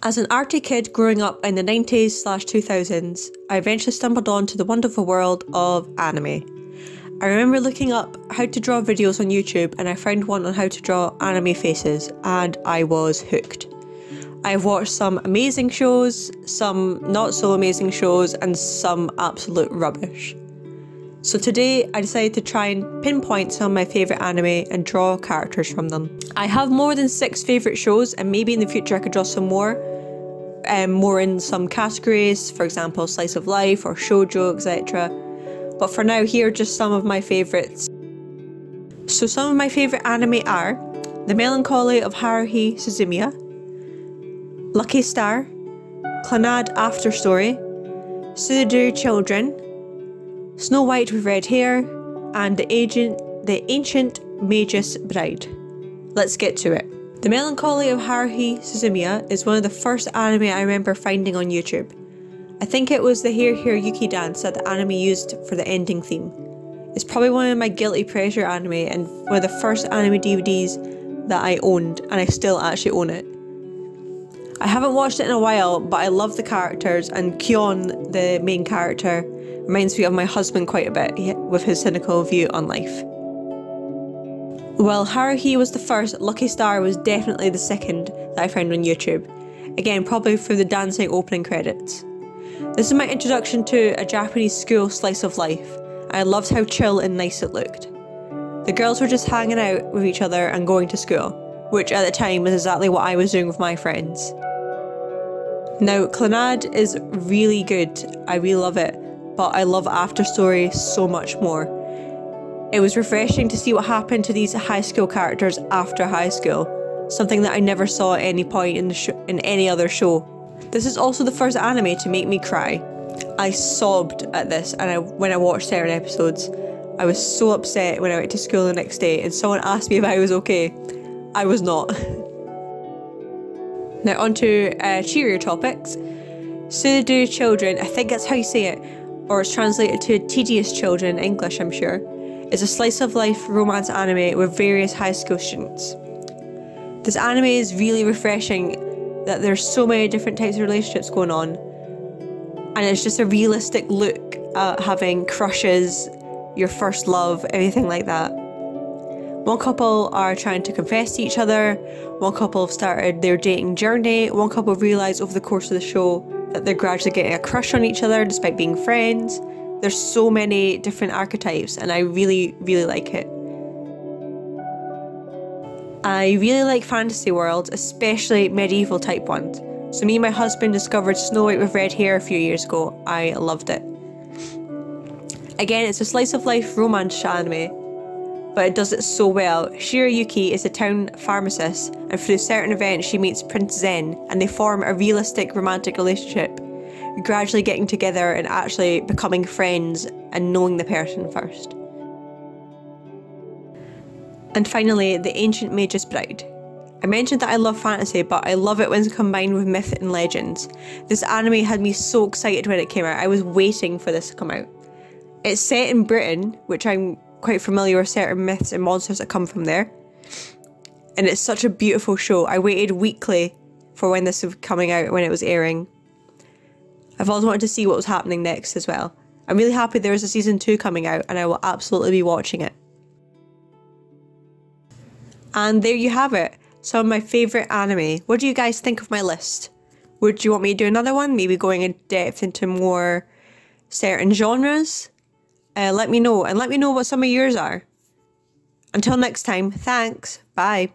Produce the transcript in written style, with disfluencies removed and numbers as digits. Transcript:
As an arty kid growing up in the 90s/2000s, I eventually stumbled onto the wonderful world of anime. I remember looking up how to draw videos on YouTube and I found one on how to draw anime faces and I was hooked. I've watched some amazing shows, some not so amazing shows, and some absolute rubbish. So today I decided to try and pinpoint some of my favourite anime and draw characters from them. I have more than 6 favourite shows and maybe in the future I could draw some more in some categories, for example slice of life or shoujo, etc. But for now, here are just some of my favourites. So some of my favourite anime are The Melancholy of Haruhi Suzumiya, Lucky Star, Clannad After Story, Suduru Children, Snow White with Red Hair, and The Ancient Magus Bride. Let's get to it. The Melancholy of Haruhi Suzumiya is one of the first anime I remember finding on YouTube. I think it was the Hair Hair Yuki dance that the anime used for the ending theme. It's probably one of my guilty pleasure anime and one of the first anime DVDs that I owned, and I still actually own it. I haven't watched it in a while, but I love the characters, and Kyon, the main character, reminds me of my husband quite a bit with his cynical view on life. While Haruhi was the first, Lucky Star was definitely the second that I found on YouTube. Again, probably through the dancing opening credits. This is my introduction to a Japanese school slice of life. I loved how chill and nice it looked. The girls were just hanging out with each other and going to school, which at the time was exactly what I was doing with my friends. Now, Clannad is really good, I really love it, but I love After Story so much more. It was refreshing to see what happened to these high school characters after high school, something that I never saw at any point in any other show. This is also the first anime to make me cry. I sobbed at this when I watched certain episodes. I was so upset when I went to school the next day and someone asked me if I was okay. I was not. Now onto cheerier topics. Suduru Children, I think that's how you say it, or it's translated to Tedious Children in English, I'm sure. It's a slice of life romance anime with various high school students. This anime is really refreshing that there's so many different types of relationships going on, and it's just a realistic look at having crushes, your first love, everything like that. One couple are trying to confess to each other, one couple have started their dating journey, one couple realise over the course of the show that they're gradually getting a crush on each other despite being friends. There's so many different archetypes and I really, really like it. I really like fantasy worlds, especially medieval type ones. So me and my husband discovered Snow White with Red Hair a few years ago. I loved it. Again, it's a slice of life romance anime, but it does it so well. Shirayuki is a town pharmacist, and through certain events she meets Prince Zen and they form a realistic romantic relationship, gradually getting together and actually becoming friends and knowing the person first. And finally, The Ancient Magus Bride. I mentioned that I love fantasy, but I love it when it's combined with myth and legends. This anime had me so excited when it came out. I was waiting for this to come out. It's set in Britain, which I'm quite familiar with certain myths and monsters that come from there. And it's such a beautiful show. I waited weekly for when this was coming out, when it was airing. I've always wanted to see what was happening next as well. I'm really happy there is a season 2 coming out and I will absolutely be watching it. And there you have it, some of my favourite anime. What do you guys think of my list? Would you want me to do another one, maybe going in depth into more certain genres? Let me know, and let me know what some of yours are. Until next time, thanks, bye.